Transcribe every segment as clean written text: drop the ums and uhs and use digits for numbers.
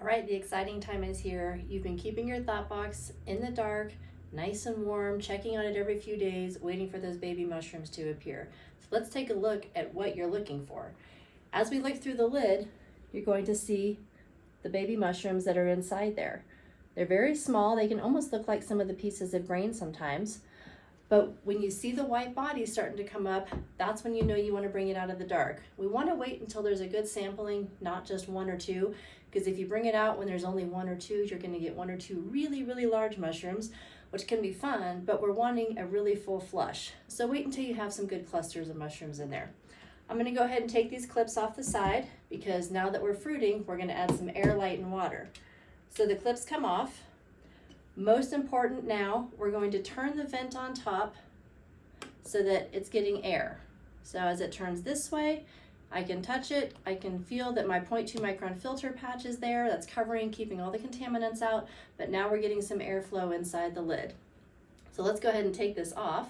right, the exciting time is here. You've been keeping your thought box in the dark, nice and warm, checking on it every few days, waiting for those baby mushrooms to appear. So let's take a look at what you're looking for. As we look through the lid, you're going to see the baby mushrooms that are inside there. They're very small. They can almost look like some of the pieces of grain sometimes. But when you see the white body starting to come up, that's when you know you want to bring it out of the dark. We want to wait until there's a good sampling, not just one or two, because if you bring it out when there's only one or two, you're going to get one or two really, really large mushrooms, which can be fun, but we're wanting a really full flush. So wait until you have some good clusters of mushrooms in there. I'm going to go ahead and take these clips off the side because now that we're fruiting, we're going to add some air, light, and water. So the clips come off. Most important now, we're going to turn the vent on top so that it's getting air. So as it turns this way, I can touch it. I can feel that my 0.2 micron filter patch is there. That's covering, keeping all the contaminants out, but now we're getting some airflow inside the lid. So let's go ahead and take this off.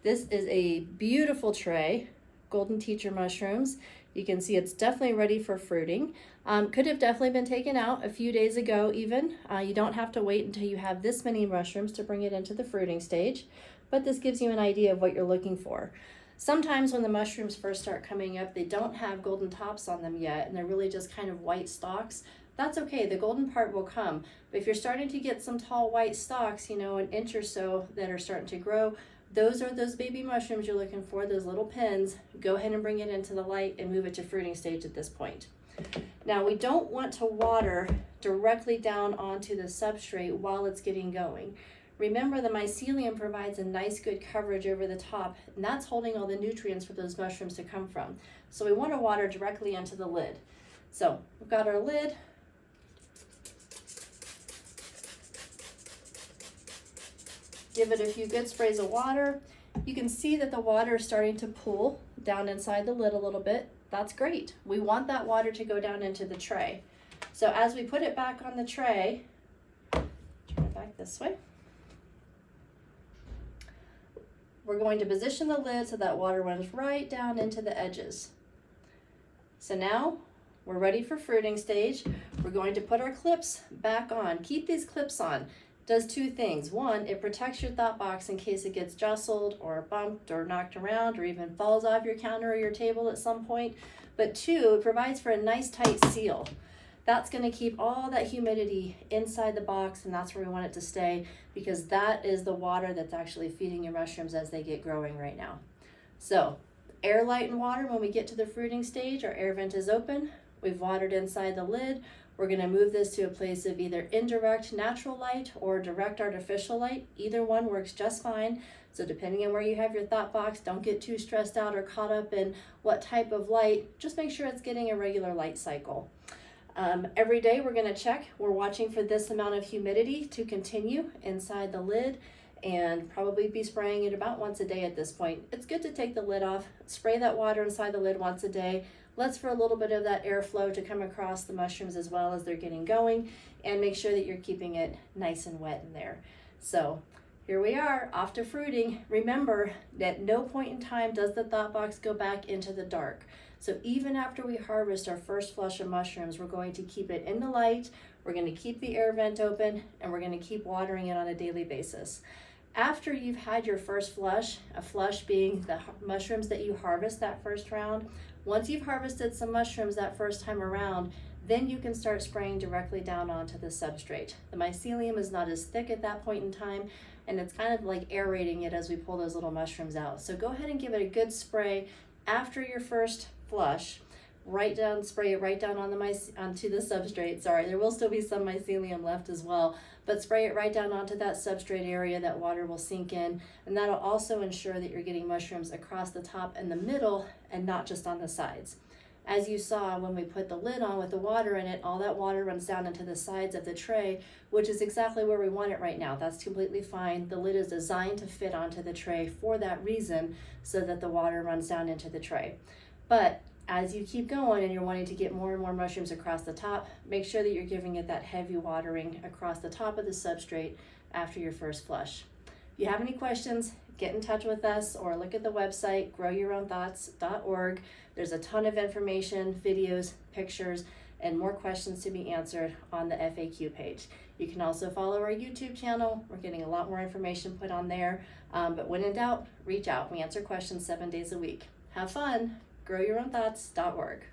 This is a beautiful tray, Golden Teacher mushrooms. You can see it's definitely ready for fruiting. Could have definitely been taken out a few days ago even. You don't have to wait until you have this many mushrooms to bring it into the fruiting stage, but this gives you an idea of what you're looking for. Sometimes when the mushrooms first start coming up, they don't have golden tops on them yet, and they're really just kind of white stalks. That's okay, the golden part will come. But if you're starting to get some tall white stalks, you know, an inch or so that are starting to grow, those are those baby mushrooms you're looking for, those little pins. Go ahead and bring it into the light and move it to fruiting stage at this point. Now we don't want to water directly down onto the substrate while it's getting going. Remember, the mycelium provides a nice good coverage over the top, and that's holding all the nutrients for those mushrooms to come from. So we want to water directly into the lid. So we've got our lid. Give it a few good sprays of water. You can see that the water is starting to pool down inside the lid a little bit. That's great. We want that water to go down into the tray. So as we put it back on the tray, turn it back this way. We're going to position the lid so that water runs right down into the edges. So now we're ready for fruiting stage. We're going to put our clips back on. Keep these clips on. Does two things. One, it protects your thought box in case it gets jostled or bumped or knocked around or even falls off your counter or your table at some point. But two, it provides for a nice tight seal. That's going to keep all that humidity inside the box, and that's where we want it to stay, because that is the water that's actually feeding your mushrooms as they get growing right now. So air, light, and water. When we get to the fruiting stage, our air vent is open. We've watered inside the lid. We're going to move this to a place of either indirect natural light or direct artificial light. Either one works just fine. So depending on where you have your thought box, don't get too stressed out or caught up in what type of light. Just make sure it's getting a regular light cycle. Every day we're going to check. We're watching for this amount of humidity to continue inside the lid, and probably be spraying it about once a day at this point. It's good to take the lid off, spray that water inside the lid once a day. Let's for a little bit of that airflow to come across the mushrooms as well as they're getting going, and make sure that you're keeping it nice and wet in there. So here we are, off to fruiting. Remember, at no point in time does the thought box go back into the dark. So even after we harvest our first flush of mushrooms, we're going to keep it in the light, we're going to keep the air vent open, and we're going to keep watering it on a daily basis. After you've had your first flush, a flush being the mushrooms that you harvest that first round, once you've harvested some mushrooms that first time around, then you can start spraying directly down onto the substrate. The mycelium is not as thick at that point in time, and it's kind of like aerating it as we pull those little mushrooms out. So go ahead and give it a good spray after your first flush. Spray it right down on onto the substrate. Sorry, there will still be some mycelium left as well, but spray it right down onto that substrate area. That water will sink in, and that'll also ensure that you're getting mushrooms across the top and the middle and not just on the sides. As you saw when we put the lid on with the water in it, all that water runs down into the sides of the tray, which is exactly where we want it right now. That's completely fine. The lid is designed to fit onto the tray for that reason, so that the water runs down into the tray. But as you keep going and you're wanting to get more and more mushrooms across the top, make sure that you're giving it that heavy watering across the top of the substrate after your first flush. If you have any questions, get in touch with us or look at the website, growyourownthoughts.org. There's a ton of information, videos, pictures, and more questions to be answered on the FAQ page. You can also follow our YouTube channel. We're getting a lot more information put on there. But when in doubt, reach out. We answer questions 7 days a week. Have fun. growyourownthoughts.org.